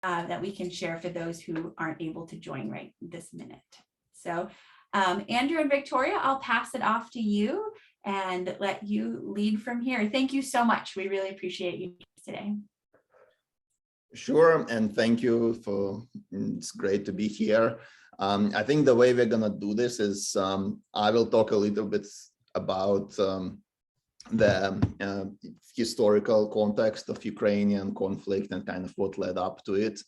that we can share for those who aren't able to join right this minute. So Andrew and Victoria, I'll pass it off to you and let you lead from here. Thank you so much. We really appreciate you today. Sure, and thank you for, it's great to be here. I think the way we're gonna do this is I will talk a little bit about the historical context of Ukrainian conflict and kind of what led up to it.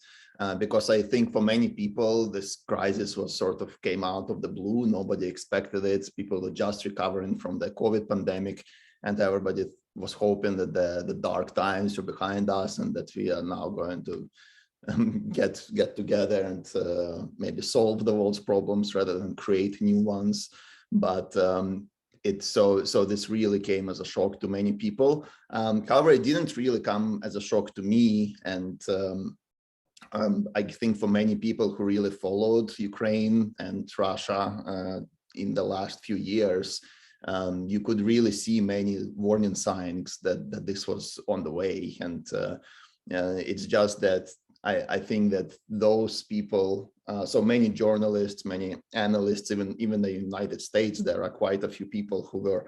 Because I think for many people, this crisis was sort of came out of the blue. Nobody expected it. People were just recovering from the COVID pandemic, and everybody was hoping that the dark times are behind us and that we are now going to get together and maybe solve the world's problems rather than create new ones. But so this really came as a shock to many people. However, it didn't really come as a shock to me, and I think for many people who really followed Ukraine and Russia in the last few years, you could really see many warning signs that this was on the way. And it's just that I think that those people, so many journalists, many analysts, even the United States, there are quite a few people who were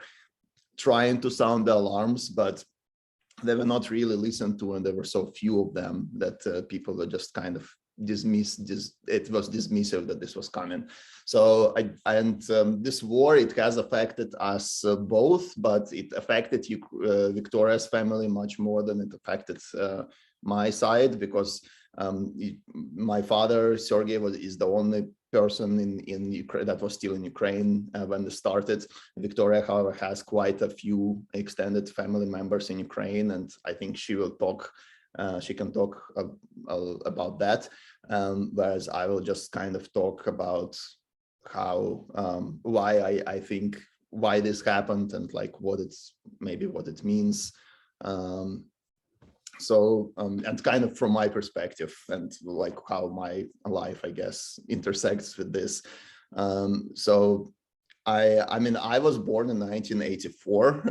trying to sound the alarms, but they were not really listened to, and there were so few of them that people were just kind of dismissed. It was dismissive that this was coming. So this war, it has affected us both, but it affected Victoria's family much more than it affected my side, because my father, Sergei, is the only person in Ukraine that was still in Ukraine when this started. Victoria, however, has quite a few extended family members in Ukraine, and I think she will talk. She can talk about that, whereas I will just kind of talk about how why I think why this happened and like what it means. And kind of from my perspective and like how my life, I guess, intersects with this. So I mean, I was born in 1984.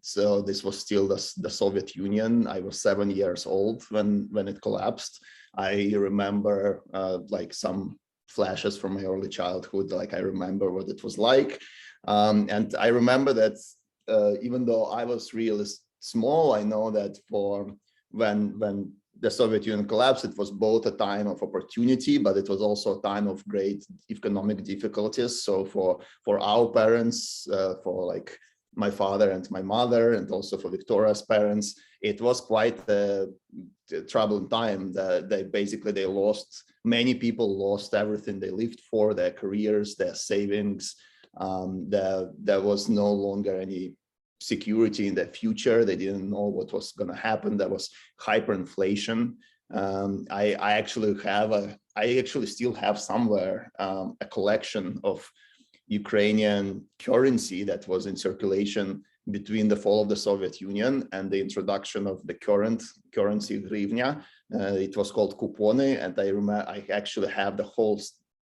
So this was still the Soviet Union. I was 7 years old when it collapsed. I remember like some flashes from my early childhood. Like I remember what it was like. And I remember that even though I was really small, I know that when the Soviet Union collapsed, it was both a time of opportunity, but it was also a time of great economic difficulties. So for our parents, for like my father and my mother, and also for Victoria's parents, it was quite a troubling time. They lost, many people lost everything they lived for, their careers, their savings. There was no longer any security in the future. They didn't know what was going to happen. There was hyperinflation. I actually still have somewhere a collection of Ukrainian currency that was in circulation between the fall of the Soviet Union and the introduction of the current currency hryvnia. It was called kupony, and I actually have the whole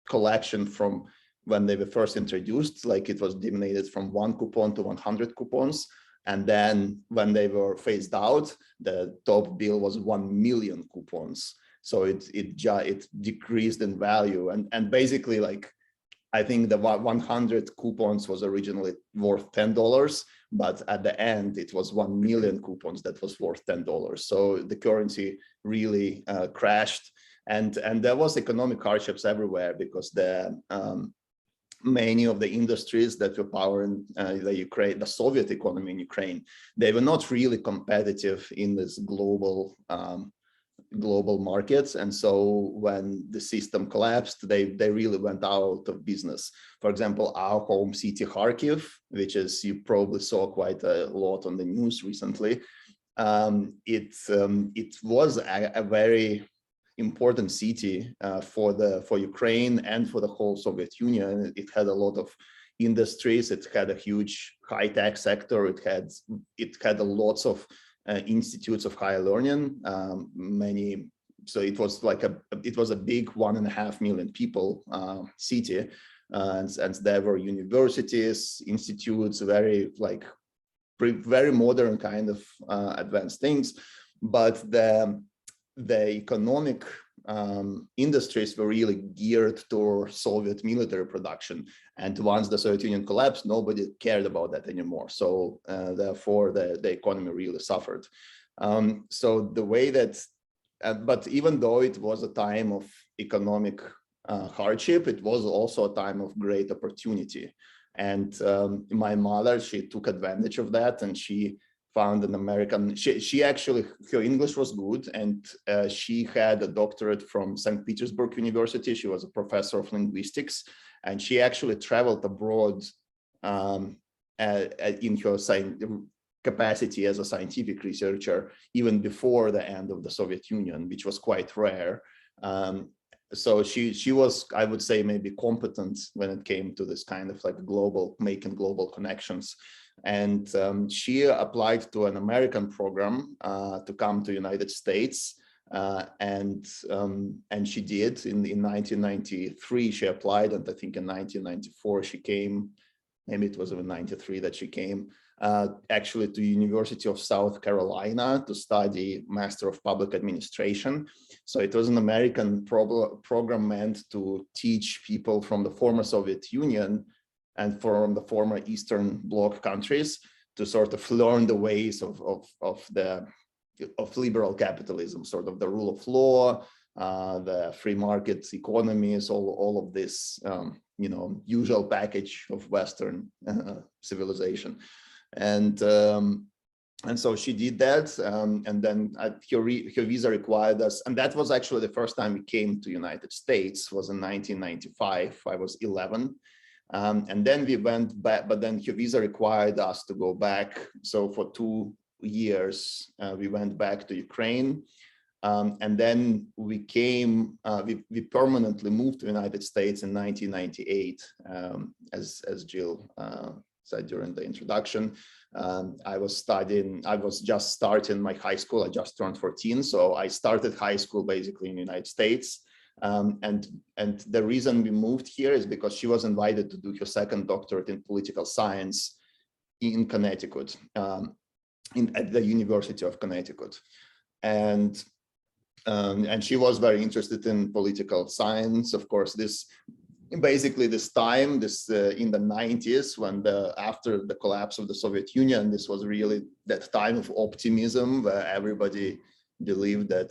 collection from when they were first introduced. Like it was denominated from 1 coupon to 100 coupons. And then when they were phased out, the top bill was 1 million coupons. So it decreased in value. And basically, like, I think the 100 coupons was originally worth $10, but at the end, it was 1 million coupons that was worth $10. So the currency really crashed. And there was economic hardships everywhere, because many of the industries that were powering the Soviet economy in Ukraine, they were not really competitive in this global markets. And so when the system collapsed, they really went out of business. For example, our home city, Kharkiv, which is, you probably saw quite a lot on the news recently, it was a very important city for Ukraine and for the whole Soviet Union. It had a lot of industries. It had a huge high-tech sector. It had lots of institutes of higher learning. So it was like it was a big 1.5 million people city, and there were universities, institutes, very modern kind of advanced things. But the economic industries were really geared toward Soviet military production. And once the Soviet Union collapsed, nobody cared about that anymore. So therefore, the economy really suffered. So the way that, but even though it was a time of economic hardship, it was also a time of great opportunity. And my mother, she took advantage of that, and she found an American, she actually, her English was good, and she had a doctorate from St. Petersburg University. She was a professor of linguistics, and she actually traveled abroad in her capacity as a scientific researcher, even before the end of the Soviet Union, which was quite rare. So she was, I would say, maybe competent when it came to this kind of like making global connections. And she applied to an American program to come to United States. And she did in 1993, she applied, and I think in 1994 she came, maybe it was in 93 that she came actually to University of South Carolina to study Master of Public Administration. So it was an American program meant to teach people from the former Soviet Union and from the former Eastern Bloc countries to sort of learn the ways of liberal capitalism, sort of the rule of law, the free market economies, all of this, you know, usual package of Western civilization. And so she did that, and then her visa required us, and that was actually the first time we came to United States, was in 1995. I was 11. And then we went back, but then her visa required us to go back. So for 2 years, we went back to Ukraine. And then we came, we permanently moved to the United States in 1998, as Jill said during the introduction. I was just starting my high school. I just turned 14. So I started high school basically in the United States. And the reason we moved here is because she was invited to do her second doctorate in political science in Connecticut, at the University of Connecticut. And she was very interested in political science. Of course, basically this time, in the 90s, when after the collapse of the Soviet Union, this was really that time of optimism where everybody believed that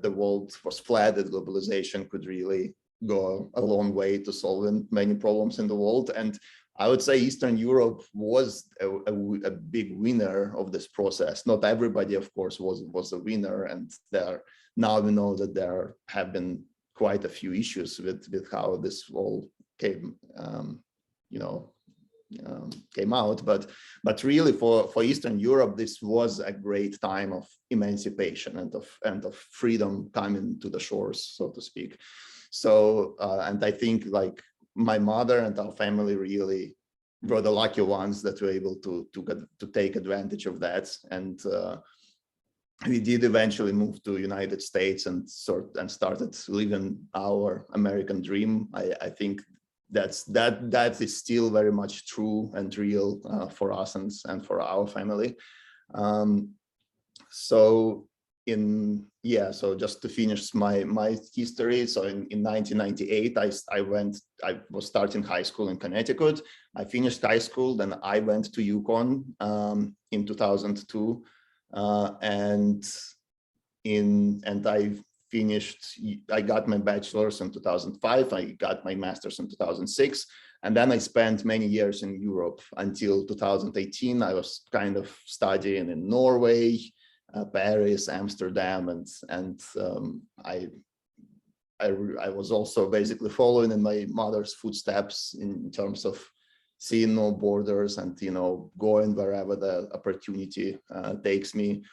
the world was flat, that globalization could really go a long way to solving many problems in the world. And I would say Eastern Europe was a big winner of this process. Not everybody, of course, was a winner, and now we know that there have been quite a few issues with how this all came, came out. But really, for Eastern Europe, this was a great time of emancipation and of freedom coming to the shores, so to speak. So, and I think like my mother and our family really were the lucky ones that were able to take advantage of that. And we did eventually move to United States and started living our American dream. I think that is still very much true and real for us and for our family. So just to finish my history. So in 1998, I was starting high school in Connecticut. I finished high school, then I went to Yukon in 2002. And I got my bachelor's in 2005. I got my master's in 2006. And then I spent many years in Europe until 2018. I was kind of studying in Norway, Paris, Amsterdam, and I was also basically following in my mother's footsteps in terms of seeing no borders and, going wherever the opportunity takes me.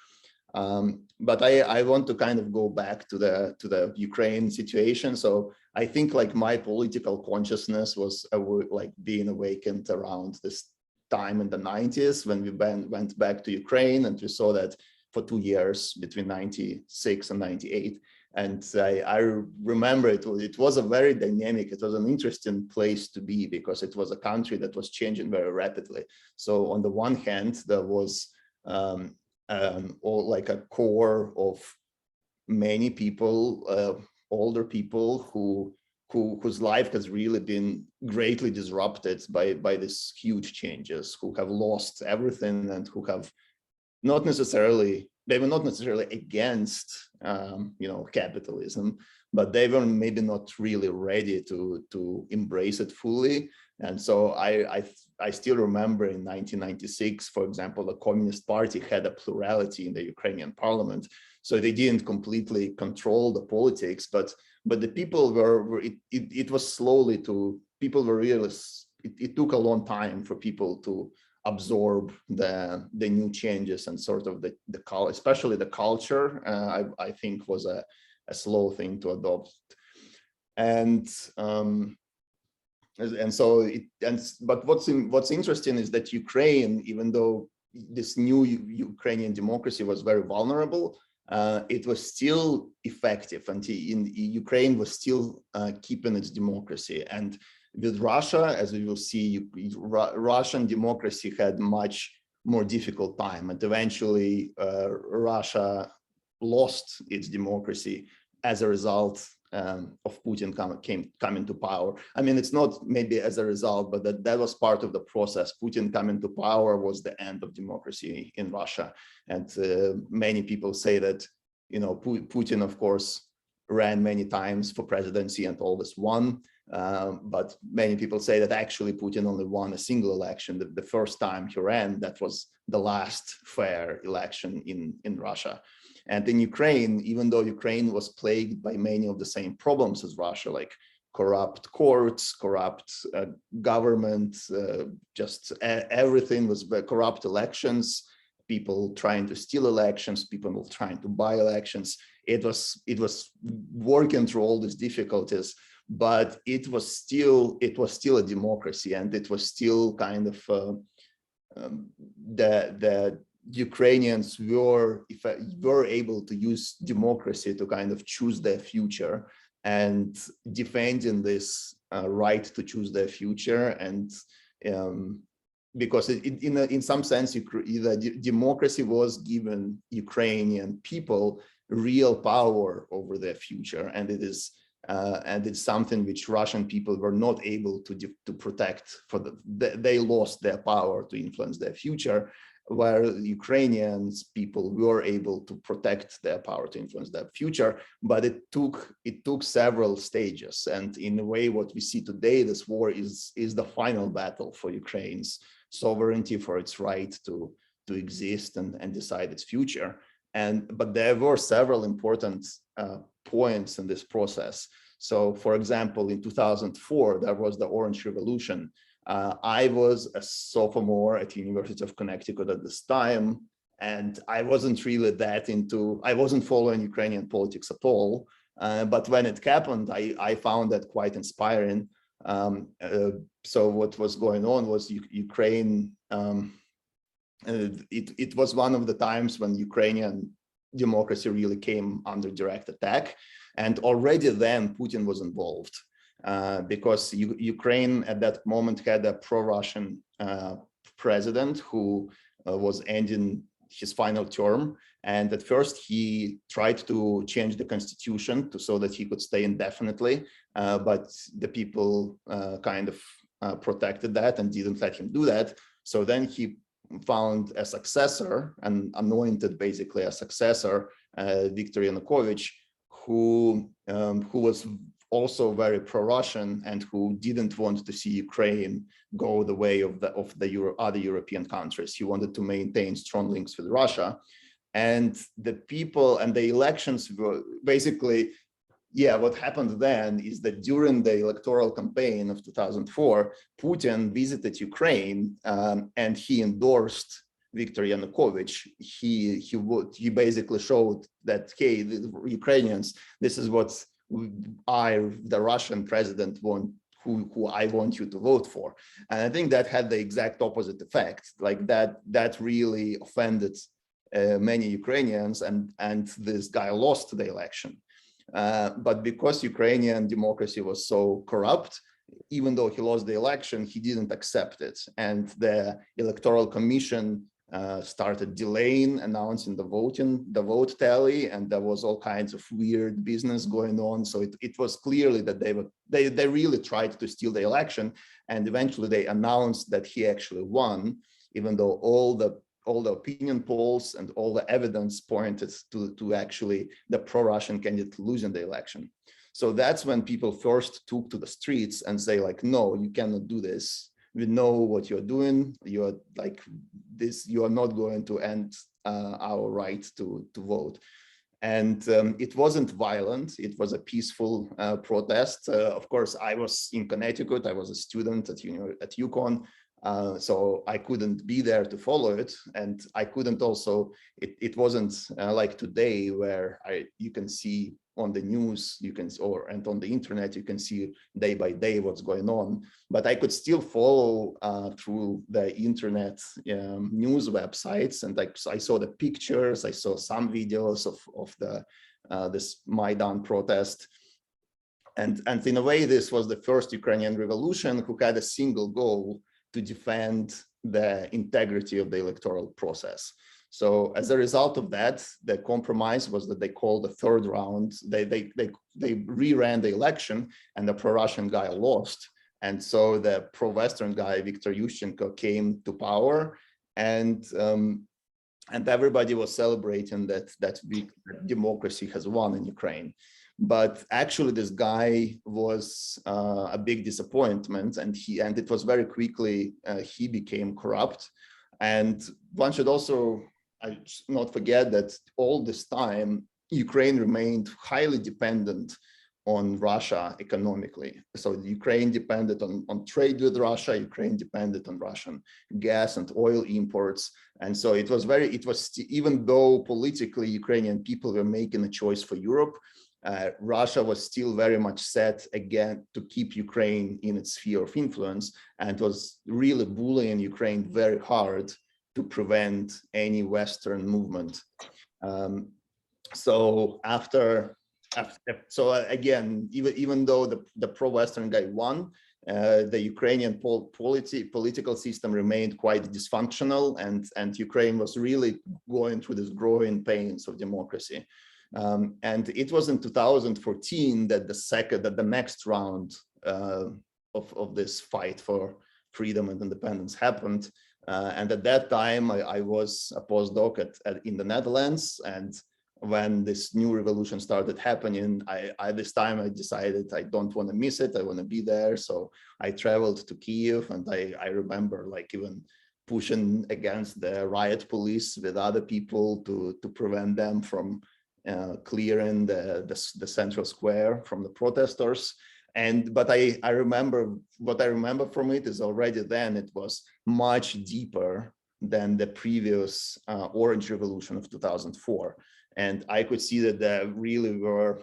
But I want to kind of go back to the Ukraine situation. So I think like my political consciousness was like being awakened around this time in the 90s when we went back to Ukraine, and we saw that for 2 years between 96 and 98. And I remember it was a very dynamic, it was an interesting place to be, because it was a country that was changing very rapidly. So on the one hand, there was like a core of many people, older people whose life has really been greatly disrupted by these huge changes, who have lost everything and who have not necessarily, they were not necessarily against, capitalism, but they were maybe not really ready to embrace it fully. And so I still remember in 1996, for example, the Communist Party had a plurality in the Ukrainian parliament. So they didn't completely control the politics, but the people were it was slowly people were really, it took a long time for people to absorb the new changes, and sort of especially the culture, I think was a slow thing to adopt. But what's interesting is that Ukraine, even though this new Ukrainian democracy was very vulnerable, it was still effective, and Ukraine was still keeping its democracy. And with Russia, as we will see, Russian democracy had much more difficult time, and eventually Russia lost its democracy as a result of Putin coming to power. I mean, it's not maybe as a result, but that was part of the process. Putin coming to power was the end of democracy in Russia. And many people say that, Putin, of course, ran many times for presidency and always won. But many people say that actually Putin only won a single election. The first time he ran, that was the last fair election in Russia. And in Ukraine, even though Ukraine was plagued by many of the same problems as Russia, like corrupt courts, corrupt government, just everything was corrupt elections, people trying to steal elections, people trying to buy elections. It was working through all these difficulties, but it was still a democracy, and it was still kind of the Ukrainians were able to use democracy to kind of choose their future, and defending this right to choose their future. And because in some sense, the democracy was given Ukrainian people real power over their future, and it's something which Russian people were not able to protect. They lost their power to influence their future, where Ukrainians people were able to protect their power to influence their future. But it took several stages, and in a way, what we see today, this war is the final battle for Ukraine's sovereignty, for its right to exist and decide its future. But there were several important points in this process. So, for example, in 2004, there was the Orange Revolution. I was a sophomore at the University of Connecticut at this time, and I wasn't really I wasn't following Ukrainian politics at all. But when it happened, I found that quite inspiring. So what was going on was Ukraine, it was one of the times when Ukrainian democracy really came under direct attack. And already then Putin was involved. Because Ukraine at that moment had a pro-Russian president who was ending his final term. And at first he tried to change the constitution so that he could stay indefinitely, but the people kind of protected that and didn't let him do that. So then he found a successor and anointed basically a successor, Viktor Yanukovych, who was also very pro-Russian and who didn't want to see Ukraine go the way of the other European countries. He wanted to maintain strong links with Russia. And the people and the elections were basically, what happened then is that during the electoral campaign of 2004, Putin visited Ukraine and he endorsed Viktor Yanukovych. He basically showed that, hey, the Ukrainians, this is what the Russian president who I want you to vote for. And I think that had the exact opposite effect, like that really offended many Ukrainians, and this guy lost the election. But because Ukrainian democracy was so corrupt, even though he lost the election, he didn't accept it. And the Electoral Commission started delaying announcing the vote tally, and there was all kinds of weird business going on. So it was clearly that they really tried to steal the election, and eventually they announced that he actually won, even though all the opinion polls and all the evidence pointed to actually the pro-Russian candidate losing the election. So that's when people first took to the streets and say like, no, you cannot do this. We know what you're doing. You're like this. You are not going to end our right to vote. And it wasn't violent. It was a peaceful protest. Of course, I was in Connecticut. I was a student at UConn. So I couldn't be there to follow it, and I couldn't also. It wasn't like today where you can see on the news, and on the internet, you can see day by day what's going on. But I could still follow through the internet news websites, and I saw the pictures. I saw some videos of the this Maidan protest. And in a way, this was the first Ukrainian revolution who had a single goal: to defend the integrity of the electoral process. So as a result of that, the compromise was that they called the third round. They re-ran the election, and the pro-Russian guy lost. And so the pro-Western guy, Viktor Yushchenko, came to power, and everybody was celebrating that democracy has won in Ukraine. But actually, this guy was a big disappointment, and it was very quickly he became corrupt. And one should also not forget that all this time Ukraine remained highly dependent on Russia economically. So Ukraine depended on trade with Russia. Ukraine depended on Russian gas and oil imports. And so it was even though politically Ukrainian people were making a choice for Europe, Russia was still very much set again to keep Ukraine in its sphere of influence, and was really bullying Ukraine very hard to prevent any Western movement. So again, even though the pro-Western guy won, the Ukrainian political system remained quite dysfunctional, and Ukraine was really going through this growing pains of democracy. And it was in 2014 that the next round of this fight for freedom and independence happened. And at that time, I was a postdoc in the Netherlands. And when this new revolution started happening, this time I decided I don't want to miss it. I want to be there. So I traveled to Kyiv, and I remember like even pushing against the riot police with other people to prevent them from clearing the central square from the protesters. But I remember, what I remember from it is already then it was much deeper than the previous Orange Revolution of 2004. And I could see that there really were,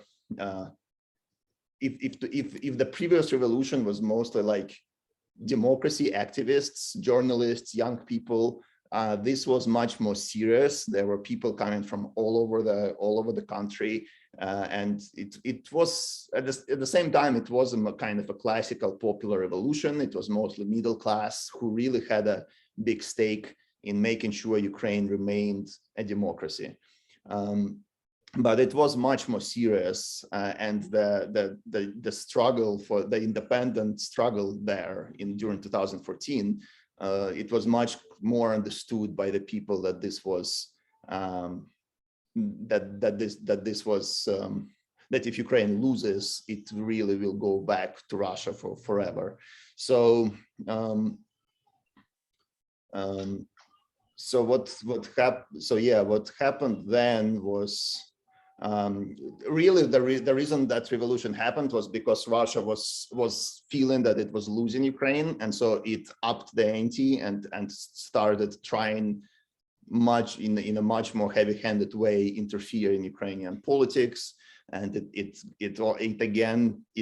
if the previous revolution was mostly like democracy activists, journalists, young people, this was much more serious. There were people coming from all over the country, and it was at the same time it was a kind of a classical popular revolution. It was mostly middle class who really had a big stake in making sure Ukraine remained a democracy. But it was much more serious, and the struggle for the independent struggle there during 2014. It was much more understood by the people that this was that if Ukraine loses, it really will go back to Russia for forever. So what happened then was really the reason that revolution happened was because Russia was feeling that it was losing Ukraine, and so it upped the ante and started trying in a much more heavy-handed way interfere in Ukrainian politics. And it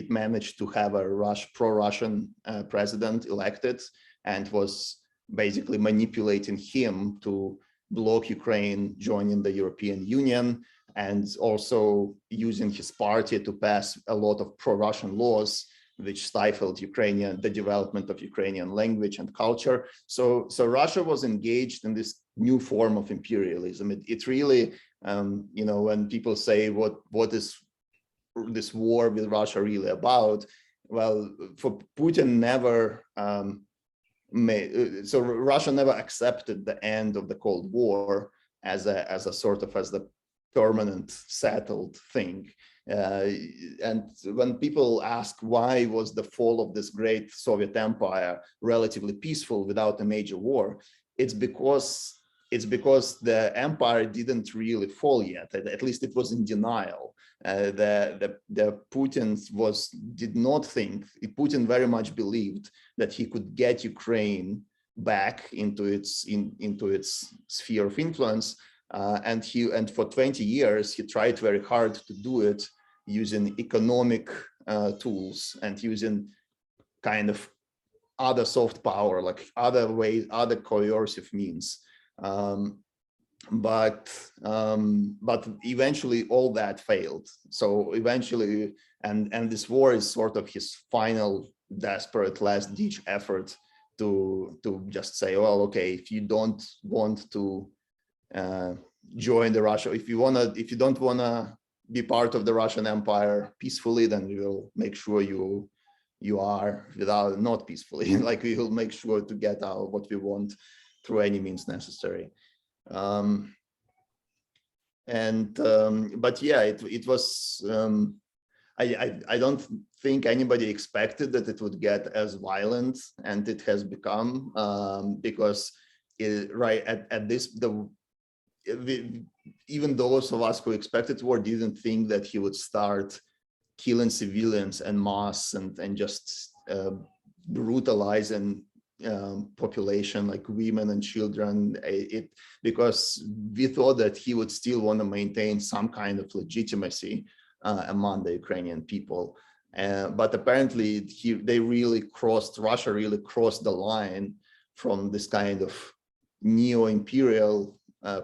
managed to have a pro-Russian president elected, and was basically manipulating him to block Ukraine joining the European Union, and also using his party to pass a lot of pro-Russian laws, which stifled the development of Ukrainian language and culture. So Russia was engaged in this new form of imperialism. It really, when people say what is this war with Russia really about? Well, for Putin never so Russia never accepted the end of the Cold War as the permanent settled thing. And when people ask why was the fall of this great Soviet empire relatively peaceful without a major war, it's because the empire didn't really fall yet. At least it was in denial. The Putin did not think. Putin very much believed that he could get Ukraine back into its sphere of influence, and for 20 years he tried very hard to do it using economic tools and using kind of other soft power, like other ways, other coercive means. But eventually all that failed. So eventually, and this war is sort of his final desperate last ditch effort to just say, well, okay, if you don't want to join the Russia, if you don't want to be part of the Russian Empire peacefully, then we will make sure you are not peacefully. Like we will make sure to get out what we want through any means necessary. But yeah, it was. I don't think anybody expected that it would get as violent, and it has become, because right at this even those of us who expected war didn't think that he would start killing civilians en masse and just brutalizing population like women and children, because we thought that he would still want to maintain some kind of legitimacy among the Ukrainian people. But apparently Russia really crossed the line from this kind of neo-imperial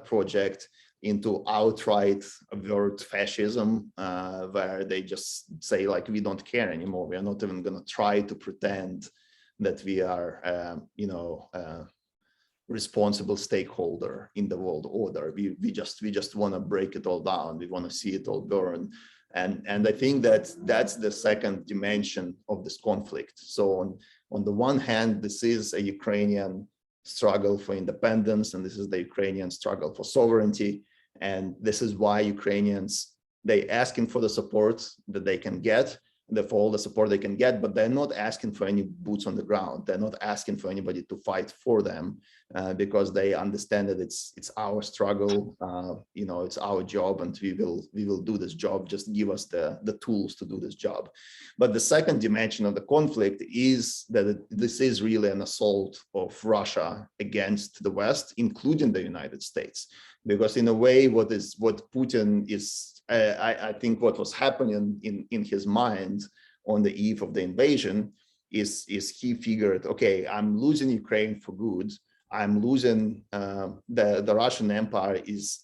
project into outright overt fascism, where they just say, like, we don't care anymore. We are not even going to try to pretend that we are, responsible stakeholder in the world order. We just want to break it all down. We want to see it all burn. And I think that's the second dimension of this conflict. So on the one hand, this is a Ukrainian struggle for independence, and this is the Ukrainian struggle for sovereignty. And this is why Ukrainians, they asking for the support that they can get, for all the support they can get, but they're not asking for any boots on the ground. They're not asking for anybody to fight for them, because they understand that it's our struggle, it's our job, and we will do this job. Just give us the tools to do this job. But the second dimension of the conflict is that this is really an assault of Russia against the West, including the United States, because in a way, what Putin is. I think what was happening in his mind on the eve of the invasion is he figured, okay, I'm losing Ukraine for good. I'm losing the Russian Empire is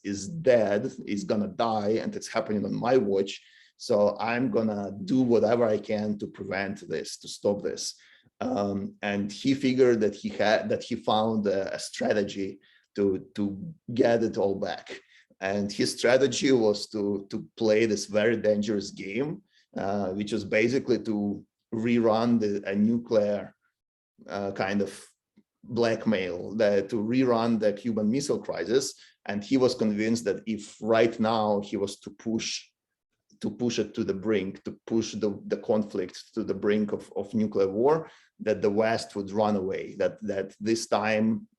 dead, is gonna die, and it's happening on my watch. So I'm gonna do whatever I can to prevent this, to stop this. And he figured that he found a strategy to get it all back. And his strategy was to play this very dangerous game, which was basically to rerun a nuclear kind of blackmail, to rerun the Cuban Missile Crisis. And he was convinced that if right now he was to push it to the brink, to push the conflict to the brink of nuclear war, that the West would run away, that this time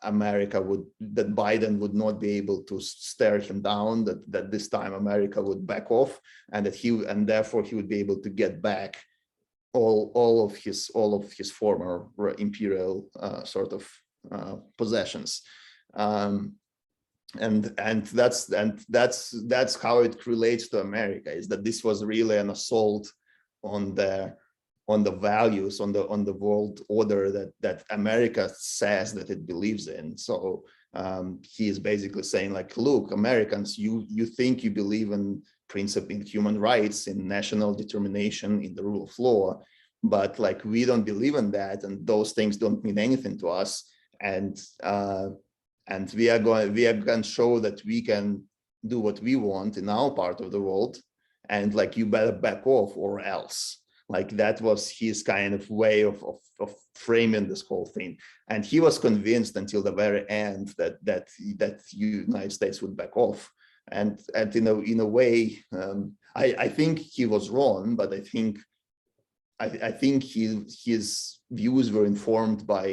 that Biden would not be able to stare him down, that this time America would back off, and therefore he would be able to get back all of his former imperial sort of possessions. And that's how it relates to America, is that this was really an assault on the values, on the world order that America says that it believes in. So he is basically saying, like, look, Americans, you think you believe in principle in human rights, in national determination, in the rule of law. But like, we don't believe in that, and those things don't mean anything to us. And we are going to show that we can do what we want in our part of the world, and like, you better back off or else. Like, that was his kind of way of framing this whole thing. And he was convinced until the very end that United States would back off. And in a way, I think he was wrong, but I think his views were informed by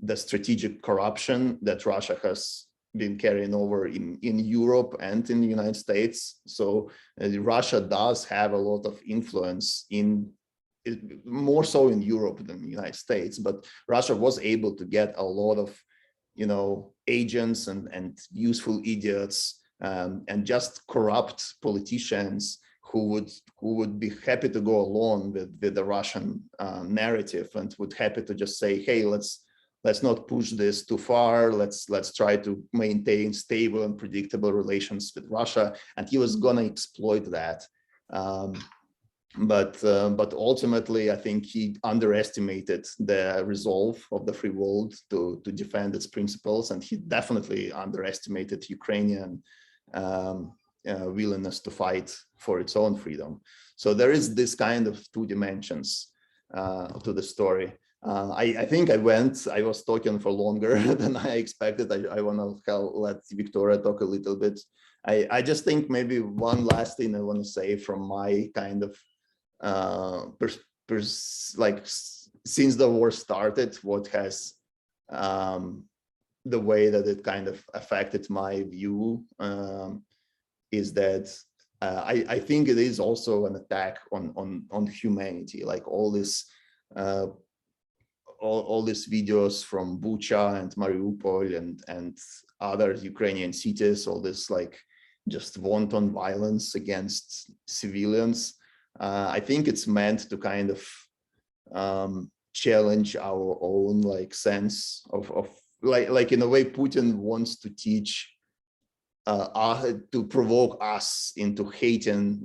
the strategic corruption that Russia has been carrying over in Europe and in the United States. So Russia does have a lot of influence more so in Europe than the United States, but Russia was able to get a lot of, agents and useful idiots and just corrupt politicians who would be happy to go along with the Russian narrative, and would happy to just say, hey, let's not push this too far. Let's try to maintain stable and predictable relations with Russia. And he was gonna exploit that. But ultimately, I think he underestimated the resolve of the free world to defend its principles, and he definitely underestimated Ukrainian willingness to fight for its own freedom. So there is this kind of two dimensions to the story. I think I was talking for longer than I expected. I want to let Victoria talk a little bit. I just think maybe one last thing I want to say from my kind of like, since the war started, what has the way that it kind of affected my view is that I think it is also an attack on humanity. Like, all these videos from Bucha and Mariupol and other Ukrainian cities, all this like just wanton violence against civilians. I think it's meant to kind of challenge our own like sense of like in a way Putin wants to teach to provoke us into hating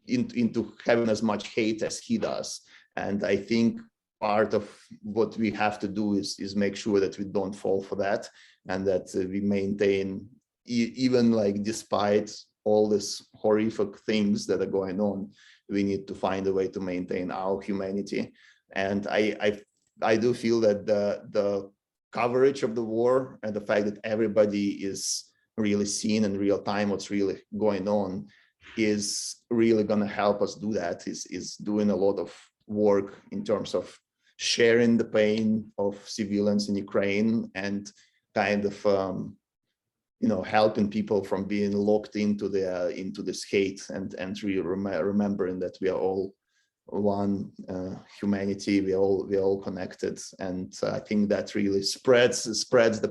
into having as much hate as he does. And I think part of what we have to do is make sure that we don't fall for that, and that we maintain, even like despite all these horrific things that are going on, we need to find a way to maintain our humanity. And I do feel that the coverage of the war and the fact that everybody is really seeing in real time what's really going on is really going to help us do that, is doing a lot of work in terms of sharing the pain of civilians in Ukraine, and kind of helping people from being locked into this hate, and really remembering that we are all one humanity, we all connected. And I think that really spreading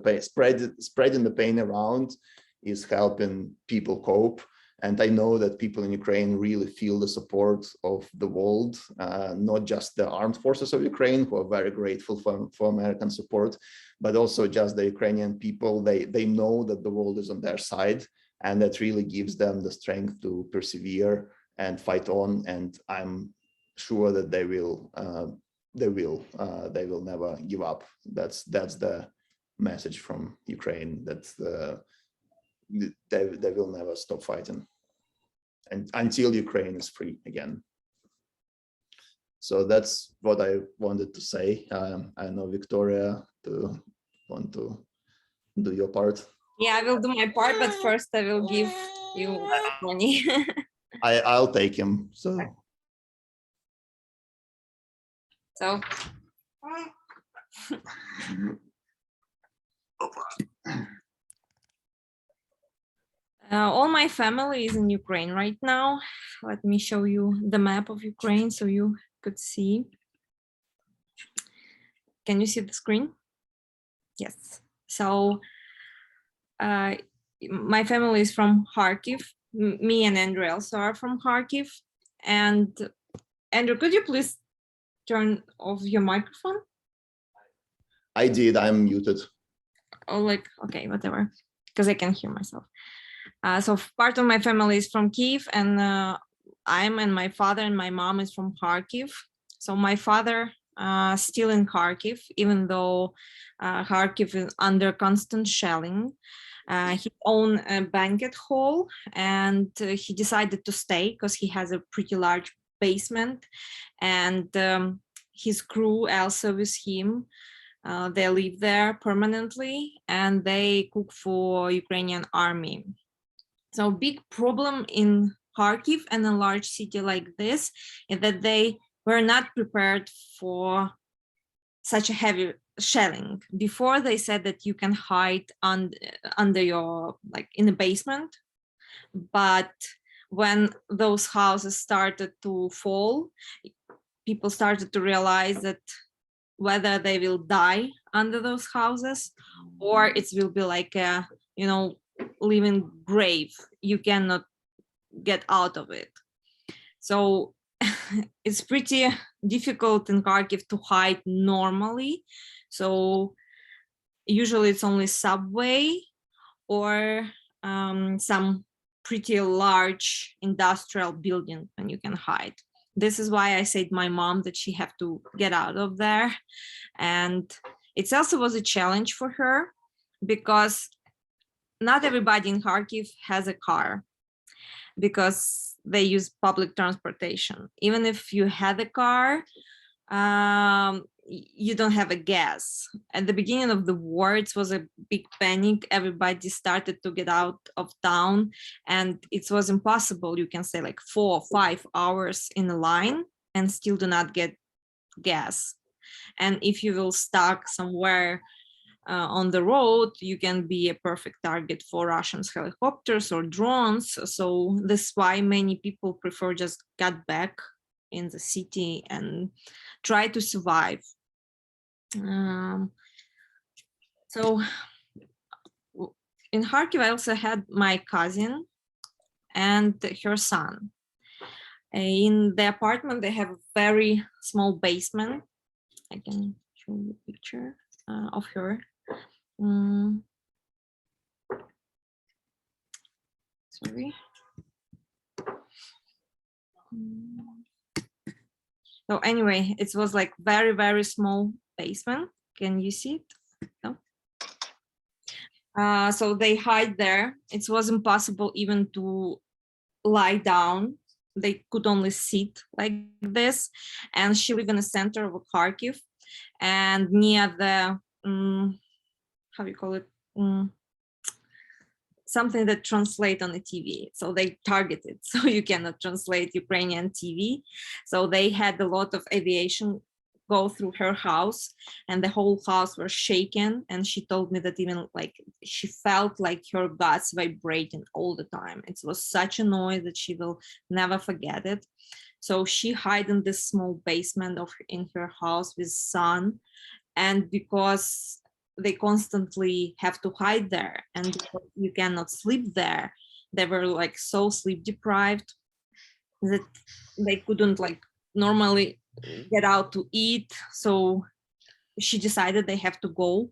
the pain around is helping people cope. And I know that people in Ukraine really feel the support of the world, not just the armed forces of Ukraine, who are very grateful for American support, but also just the Ukrainian people. They know that the world is on their side, and that really gives them the strength to persevere and fight on. And I'm sure that they will never give up. That's the message from Ukraine, that they will never stop fighting, and until Ukraine is free again. So that's what I wanted to say. I know, Victoria, to want to do your part. Yeah, I will do my part, but first I will give you money. I'll take him. So all my family is in Ukraine right now. Let me show you the map of Ukraine so you could see. Can you see the screen? Yes. So my family is from Kharkiv. Me and Andrew also are from Kharkiv. And Andrew, could you please turn off your microphone? I did. I'm muted. Oh, like, okay, whatever, because I can hear myself. So part of my family is from Kiev, and and my father and my mom is from Kharkiv. So my father still in Kharkiv, even though Kharkiv is under constant shelling. He owned a banquet hall, and he decided to stay because he has a pretty large basement, and his crew also with him. They live there permanently, and they cook for Ukrainian army. So big problem in Kharkiv and a large city like this is that they were not prepared for such a heavy shelling. Before they said that you can hide under your, like in the basement, but when those houses started to fall, people started to realize that whether they will die under those houses or it will be like a, living grave. You cannot get out of it. So it's pretty difficult in Kharkiv to hide normally. So usually it's only subway or some pretty large industrial building and you can hide. This is why I said my mom that she have to get out of there. And it also was a challenge for her because not everybody in Kharkiv has a car because they use public transportation. Even if you had a car, you don't have a gas. At the beginning of the war, it was a big panic. Everybody started to get out of town and it was impossible. You can say like 4 or 5 hours in a line and still do not get gas. And if you will stuck somewhere on the road, you can be a perfect target for Russians helicopters or drones. So that's why many people prefer just get back in the city and try to survive. So in Kharkiv, I also had my cousin and her son. In the apartment, they have a very small basement. I can show you a picture of her. Sorry. So anyway, it was like very, very small basement. Can you see it? No. So they hide there. It was impossible even to lie down. They could only sit like this. And she lived in the center of Kharkiv and near the, how you call it? Something that translate on the TV. So they targeted, so you cannot translate Ukrainian TV. So they had a lot of aviation go through her house and the whole house was shaken. And she told me that even like she felt like her guts vibrating all the time. It was such a noise that she will never forget it. So she hid in this small basement in her house with son. And because they constantly have to hide there and you cannot sleep there, they were like so sleep deprived that they couldn't like normally get out to eat. So she decided they have to go,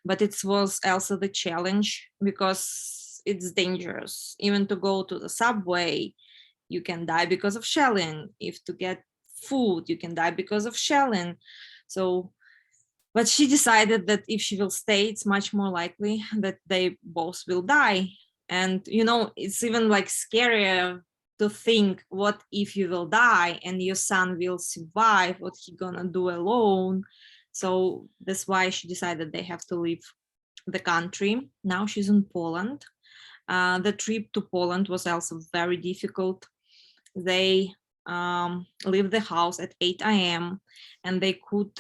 but it was also the challenge because it's dangerous. Even to go to the subway, you can die because of shelling. If to get food, you can die because of shelling. So but she decided that if she will stay, it's much more likely that they both will die. And, it's even like scarier to think, what if you will die and your son will survive? What he gonna do alone? So that's why she decided they have to leave the country. Now she's in Poland. The trip to Poland was also very difficult. They leave the house at 8 a.m. and they could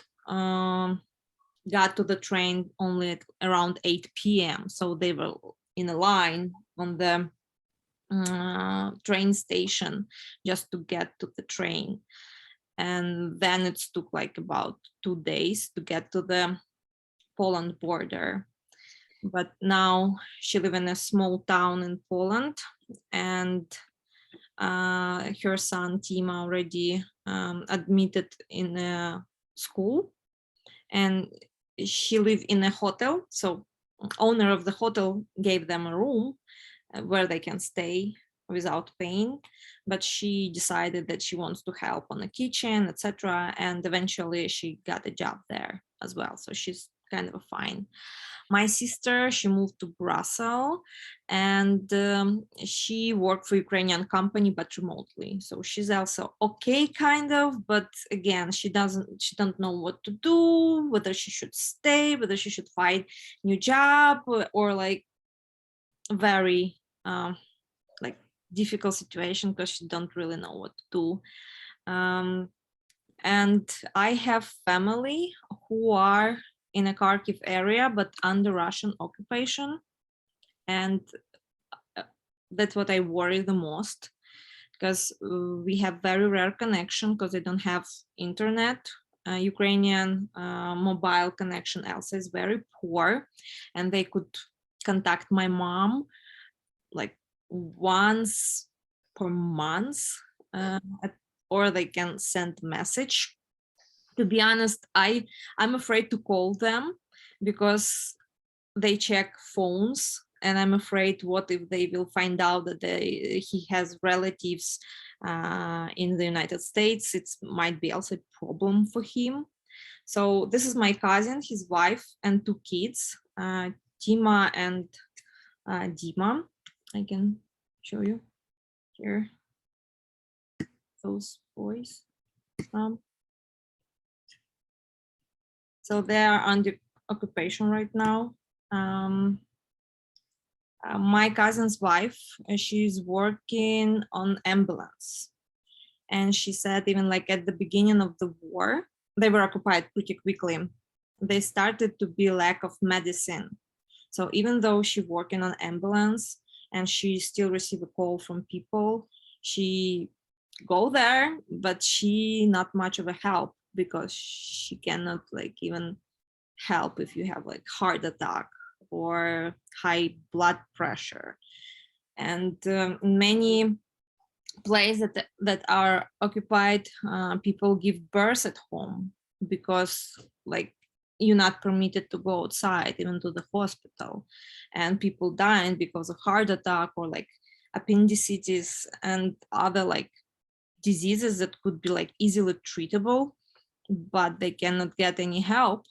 got to the train only at around 8 p.m. So they were in a line on the train station just to get to the train. And then it took like about 2 days to get to the Poland border. But now she lives in a small town in Poland and her son Tima already admitted in a school. And she lived in a hotel, so owner of the hotel gave them a room where they can stay without paying, but she decided that she wants to help on the kitchen, etc. And eventually she got a job there as well. So she's kind of fine. My sister, she moved to Brussels, and she worked for Ukrainian company, but remotely. So she's also okay, kind of, but again, she don't know what to do, whether she should stay, whether she should find new job, or like very like difficult situation because she don't really know what to do. And I have family who are in a Kharkiv area, but under Russian occupation. And that's what I worry the most, because we have very rare connection because they don't have internet. Ukrainian mobile connection also is very poor, and they could contact my mom like once per month, or they can send message. To be honest, I'm afraid to call them because they check phones, and I'm afraid what if they will find out that he has relatives in the United States. It might be also a problem for him. So this is my cousin, his wife, and two kids, Tima and Dima. I can show you here those boys. So they are under occupation right now. My cousin's wife, she's working on ambulance. And she said even like at the beginning of the war, they were occupied pretty quickly. They started to be lack of medicine. So even though she working on ambulance and she still receive a call from people, she go there, but she not much of a help because she cannot like even help if you have like heart attack or high blood pressure. And many places that are occupied, people give birth at home because like you're not permitted to go outside, even to the hospital, and people dying because of heart attack or like appendicitis and other like diseases that could be like easily treatable, but they cannot get any help.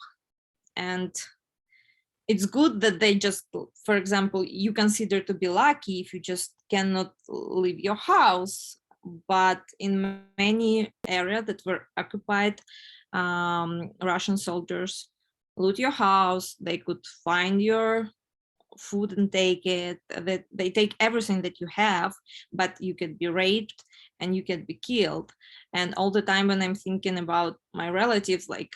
And it's good that they just, for example, you consider to be lucky if you just cannot leave your house, but in many areas that were occupied, Russian soldiers loot your house, they could find your food and take it, that they take everything that you have, but you could be raped and you can be killed. And all the time when I'm thinking about my relatives, like,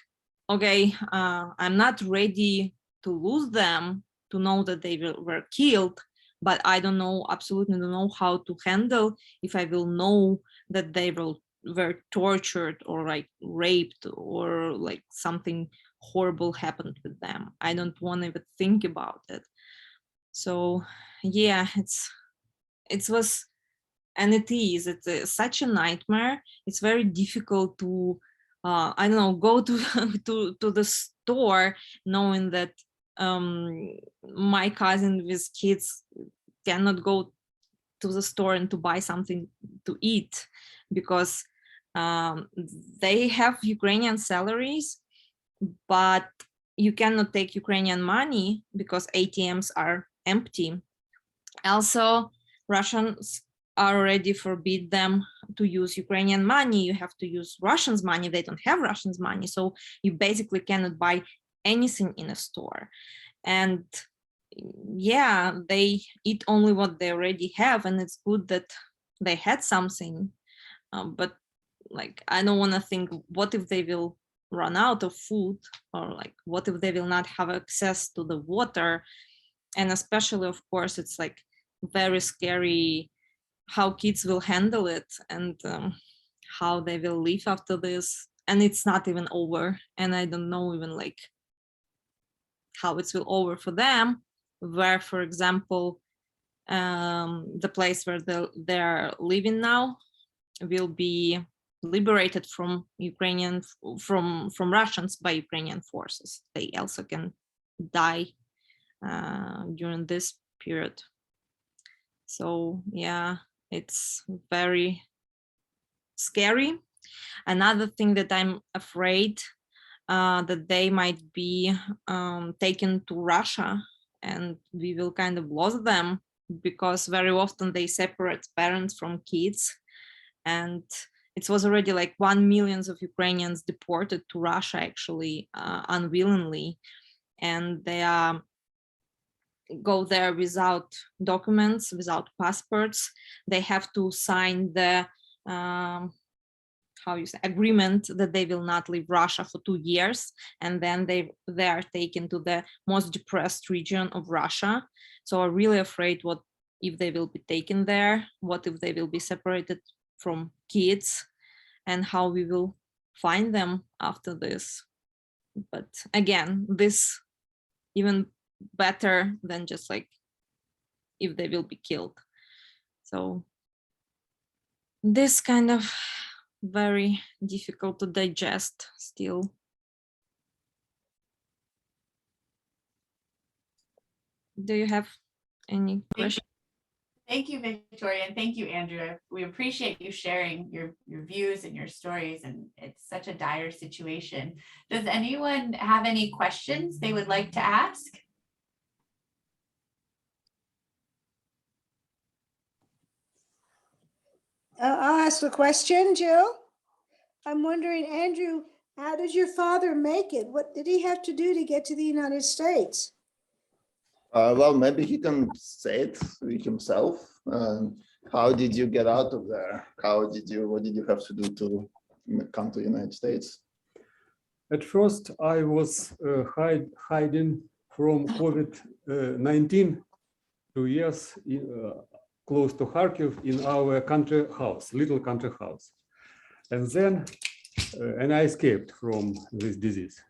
okay, I'm not ready to lose them, to know that they were killed, but I don't know, absolutely don't know how to handle if I will know that they were tortured or like raped or like something horrible happened with them. I don't want to even think about it. So yeah, it was, and it is, it's such a nightmare. It's very difficult to I don't know, go to to the store knowing that my cousin with kids cannot go to the store and to buy something to eat because they have Ukrainian salaries, but you cannot take Ukrainian money because ATMs are empty. Also, Russians already forbid them to use Ukrainian money. You have to use Russians' money. They don't have Russians' money. So you basically cannot buy anything in a store. And yeah, they eat only what they already have. And it's good that they had something. But like, I don't want to think, what if they will run out of food, or like, what if they will not have access to the water? And especially, of course, it's like very scary how kids will handle it and how they will live after this. And it's not even over. And I don't know even like how it will over for them, where, for example, the place where they're living now will be liberated from Ukrainian, from Russians by Ukrainian forces. They also can die during this period. So yeah, it's very scary. Another thing that I'm afraid that they might be taken to Russia and we will kind of lose them, because very often they separate parents from kids. And it was already like 1 million of Ukrainians deported to Russia, actually, unwillingly. And they go there without documents, without passports. They have to sign the agreement that they will not leave Russia for 2 years, and then they are taken to the most depressed region of Russia. So I'm really afraid what if they will be taken there, what if they will be separated from kids, and how we will find them after this. But again, this even better than just like if they will be killed. So this kind of very difficult to digest still. Do you have any questions? Thank you, Victoria, and thank you, Andrew. We appreciate you sharing your views and your stories, and it's such a dire situation. Does anyone have any questions they would like to ask? I'll ask a question, Jill. I'm wondering, Andrew, how did your father make it? What did he have to do to get to the United States? Well, maybe he can say it himself. How did you get out of there? What did you have to do to come to the United States? At first, I was hiding from COVID-19 2 years close to Kharkiv in our country house, little country house. And then, and I escaped from this disease.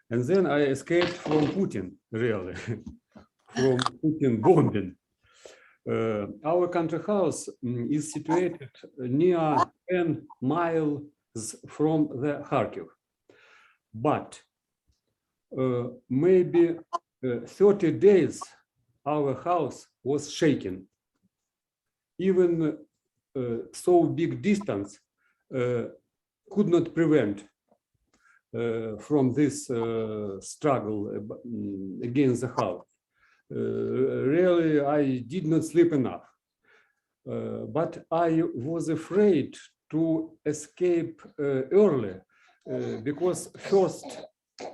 And then I escaped from Putin, really, from Putin bombing. Our country house is situated near 10 miles from the Kharkiv. But maybe 30 days, our house was shaken. Even so big distance could not prevent from this struggle against the house. Really, I did not sleep enough. But I was afraid to escape early because first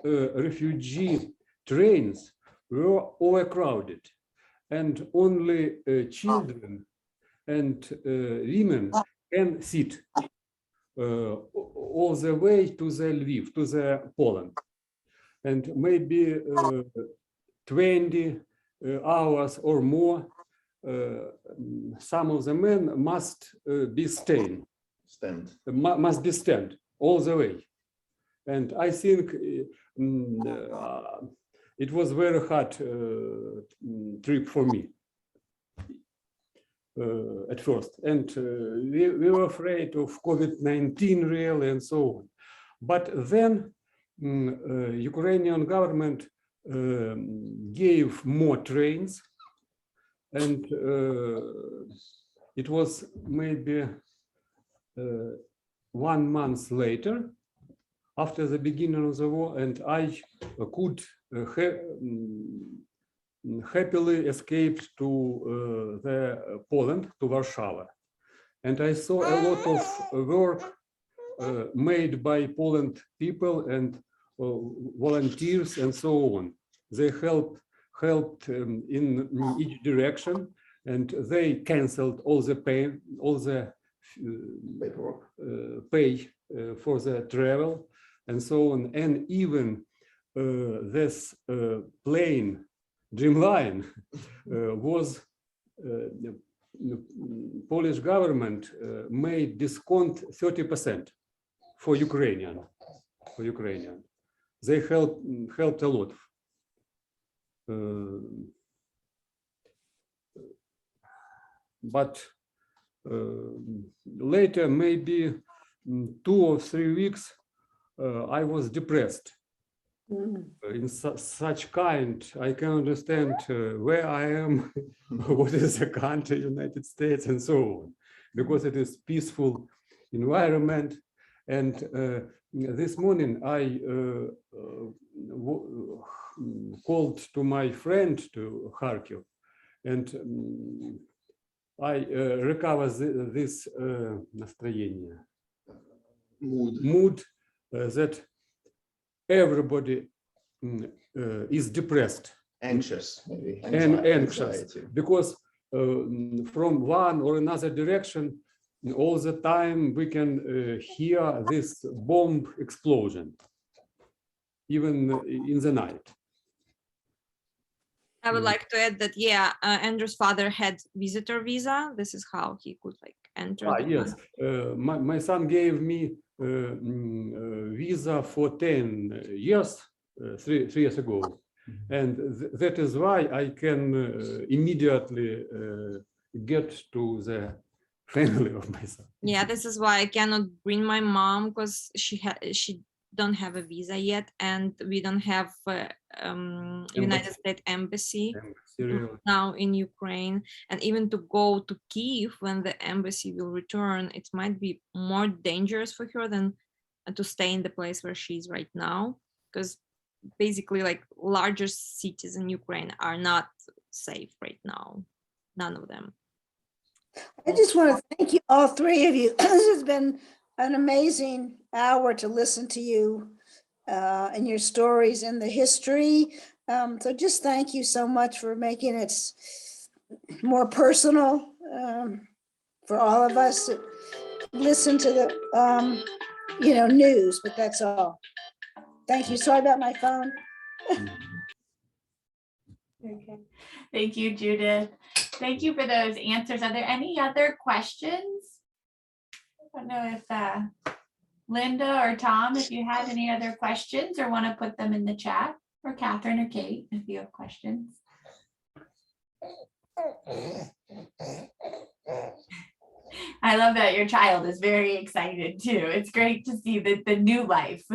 refugee trains were overcrowded and only children and women can sit all the way to the Lviv, to the Poland. And maybe 20 hours or more, some of the men must be must be stand all the way. And I think it was very hard trip for me at first. And we were afraid of COVID-19 really and so on. But then Ukrainian government gave more trains, and it was maybe 1 month later, after the beginning of the war, and I could happily escape to the Poland, to Warsaw. And I saw a lot of work made by Poland people and volunteers and so on. They helped in each direction, and they canceled all the pay for the travel and so on. And even this plane, Dreamline, was Polish government made discount 30% for Ukrainian. They helped a lot. But later, maybe 2 or 3 weeks, I was depressed. Mm. in such kind, I can understand where I am, what is the country, United States, and so on, because it is peaceful environment. And this morning I called to my friend to Kharkiv, and I recover this настроение, mood that everybody is depressed, Anxious, maybe. and anxious, Anxiety. because from one or another direction, all the time we can hear this bomb explosion, even in the night. I would Mm. like to add that, yeah, Andrew's father had visitor visa. This is how he could like enter. Ah, the yes, my son gave me visa for 10 years, 3 years ago. And that is why I can immediately get to the family of my son. Yeah, this is why I cannot bring my mom because she don't have a visa yet, and we don't have United States Embassy Syria. now in Ukraine. And even to go to Kyiv when the embassy will return, it might be more dangerous for her than to stay in the place where she's right now, because basically like larger cities in Ukraine are not safe right now. None of them. I just want to thank you, all three of you. This has been an amazing hour to listen to you and your stories and the history. So just thank you so much for making it more personal for all of us that listen to the, news, but that's all. Thank you. Sorry about my phone. Okay. Thank you, Judith. Thank you for those answers. Are there any other questions? I don't know if Linda or Tom, if you had any other questions or want to put them in the chat, or Catherine or Kate, if you have questions. I love that your child is very excited too. It's great to see the new life.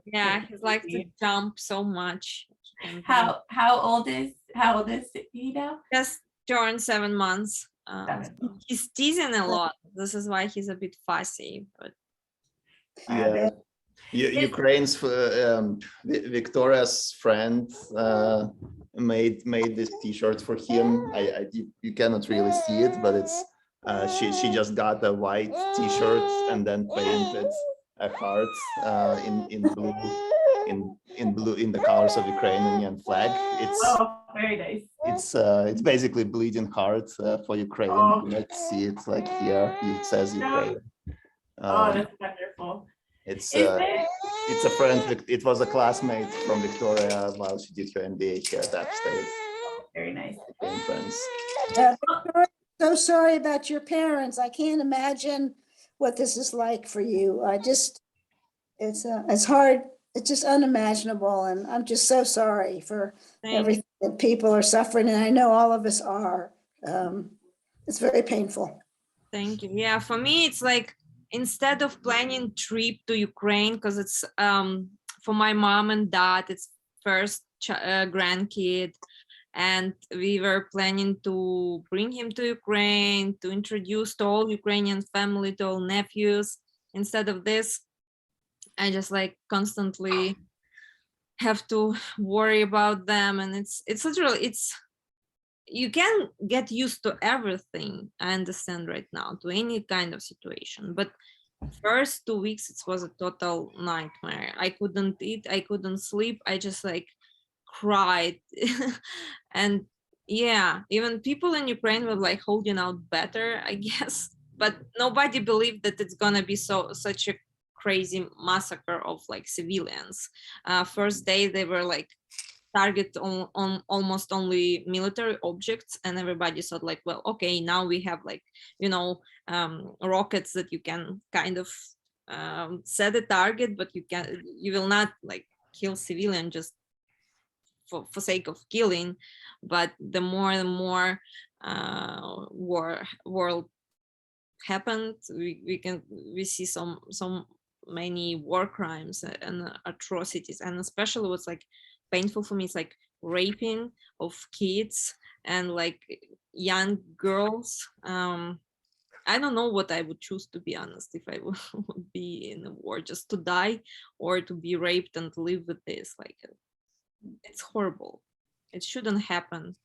Yeah, he's like to jump so much. And How old is he now? just turned 7 months. 7. He's teasing a lot. This is why he's a bit fussy. But Yeah. Ukraine's Victoria's friend made this T-shirt for him. You cannot really see it, but it's she just got a white T-shirt and then painted a heart in blue in the colors of Ukrainian flag. It's very nice. It's basically bleeding heart for Ukraine. Let's see it like here. It says Ukraine. That's wonderful. It's a friend. It was a classmate from Victoria while she did her MBA here at App State. Very nice. Became friends. Victoria, so sorry about your parents. I can't imagine what this is like for you. It's hard. It's just unimaginable. And I'm just so sorry for everything that people are suffering. And I know all of us are. It's very painful. thank you. Yeah, for me, it's like, instead of planning trip to Ukraine, because it's for my mom and dad, it's first grandkid, and we were planning to bring him to Ukraine, to introduce to all Ukrainian family, to all nephews. Instead of this, I just like constantly have to worry about them, and it's literally, you can get used to everything. I understand right now, to any kind of situation, but first 2 weeks it was a total nightmare. I couldn't eat, I couldn't sleep, I just like cried. And yeah, even people in Ukraine were like holding out better, I guess, but nobody believed that it's gonna be such a crazy massacre of like civilians. First day they were like target on almost only military objects, and everybody thought like, well, okay, now we have like, rockets that you can kind of set a target, but you will not like kill civilian just for sake of killing. But the more and more world happened, we see some many war crimes and atrocities, and especially what's like painful for me is like raping of kids and like young girls. I don't know what I would choose, to be honest, if I would be in a war, just to die or to be raped and live with this. Like, it's horrible. It shouldn't happen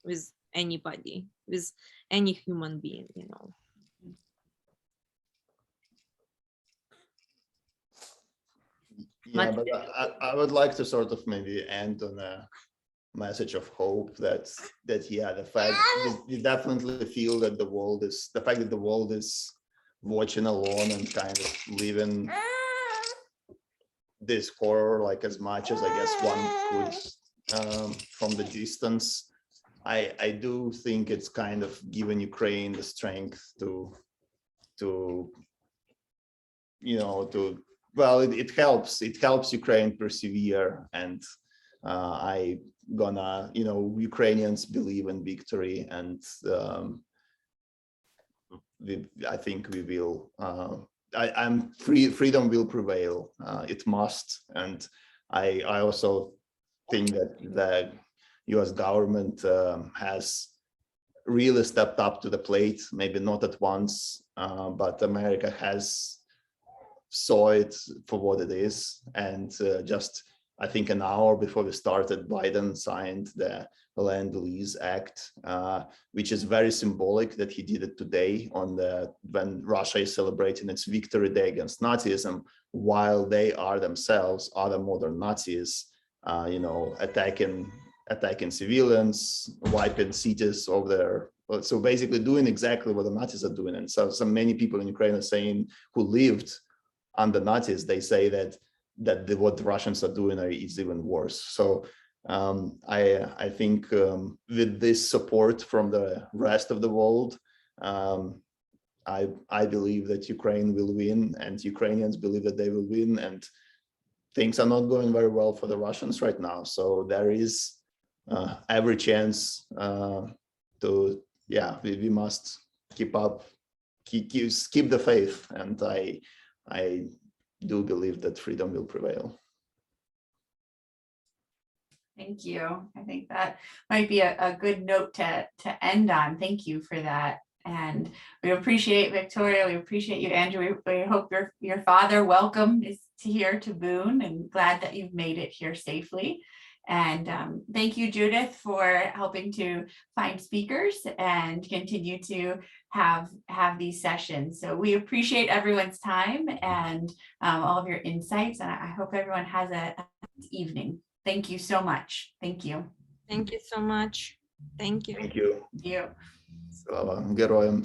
with anybody, with any human being, you know. Yeah, But- but I would like to sort of maybe end on a message of hope that yeah, the fact we definitely feel that the fact that the world is watching alone and kind of living this horror like as much as I guess one could from the distance. I do think it's kind of given Ukraine the strength to you know well, it helps Ukraine persevere, and I gonna, you know, Ukrainians believe in victory, and I think we will. I'm freedom will prevail. It must, and I also think that the U.S. government has really stepped up to the plate. Maybe not at once, but America has saw it for what it is, and just I think an hour before we started, Biden signed the Land Lease Act, which is very symbolic that he did it today on when Russia is celebrating its victory day against Nazism, while they are themselves other modern Nazis, you know, attacking civilians, wiping cities over there. So basically doing exactly what the Nazis are doing. And so many people in Ukraine are saying who lived under Nazis, they say that what the Russians are doing is even worse. So I think with this support from the rest of the world, I believe that Ukraine will win, and Ukrainians believe that they will win, and things are not going very well for the Russians right now. So there is every chance to, yeah, we must keep the faith, and I do believe that freedom will prevail. Thank you. I think that might be a good note to end on. Thank you for that. And we appreciate Victoria. We appreciate you, Andrew. We hope your father welcome is here to Boone, and glad that you've made it here safely. And thank you, Judith, for helping to find speakers and continue to have these sessions. So we appreciate everyone's time and all of your insights. And I hope everyone has a evening. Thank you so much. Thank you. Thank you so much. Thank you. Thank you. Thank you. Slava Geroyam.